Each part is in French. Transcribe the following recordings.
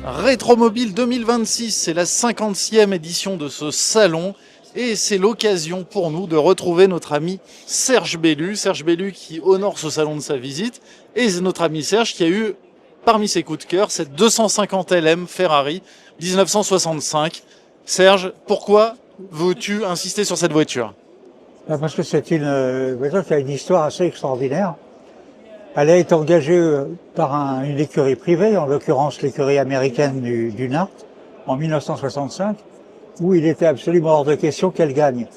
Rétromobile 2026, c'est la 50e édition de ce salon et c'est l'occasion pour nous de retrouver notre ami Serge Bellu. Serge Bellu qui honore ce salon de sa visite et notre ami Serge qui a eu parmi ses coups de cœur cette 250 LM Ferrari 1965. Serge, pourquoi veux-tu insister sur cette voiture? Parce que c'est une voiture qui a une histoire assez extraordinaire. Elle a été engagée par une écurie privée, en l'occurrence l'écurie américaine du NART, en 1965, où il était absolument hors de question qu'elle gagne.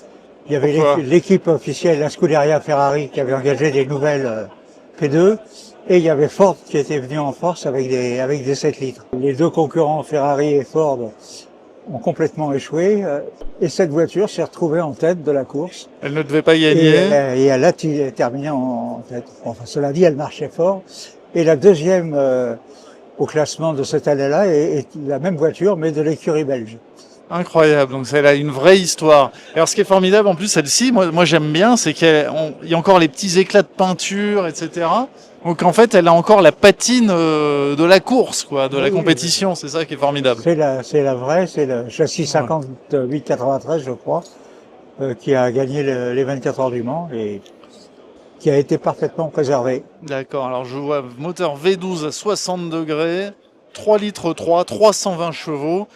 Il y avait l'équipe officielle, la Scuderia Ferrari, qui avait engagé des nouvelles P2, et il y avait Ford qui était venu en force avec des 7 litres. Les deux concurrents, Ferrari et Ford, ont complètement échoué, et cette voiture s'est retrouvée en tête de la course. Elle ne devait pas gagner. Et elle a terminé en tête. Enfin, cela dit, elle marchait fort. Et la deuxième au classement de cette année-là est la même voiture, mais de l'écurie belge. Incroyable, donc elle a une vraie histoire. Alors ce qui est formidable en plus, celle-ci, moi j'aime bien, c'est qu'il y a encore les petits éclats de peinture, etc. Donc en fait, elle a encore la patine de la course, quoi, de la compétition. C'est ça qui est formidable. C'est la vraie, c'est le châssis 58-93, je crois, qui a gagné les 24 heures du Mans et qui a été parfaitement préservé. D'accord, alors je vois moteur V12 à 60 degrés, 3 litres 3, 320 chevaux.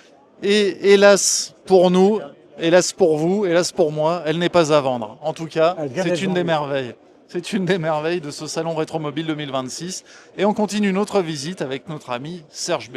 Et hélas pour nous, hélas pour vous, hélas pour moi, elle n'est pas à vendre. En tout cas, c'est une des merveilles. C'est une des merveilles de ce salon Rétromobile 2026. Et on continue notre visite avec notre ami Serge B.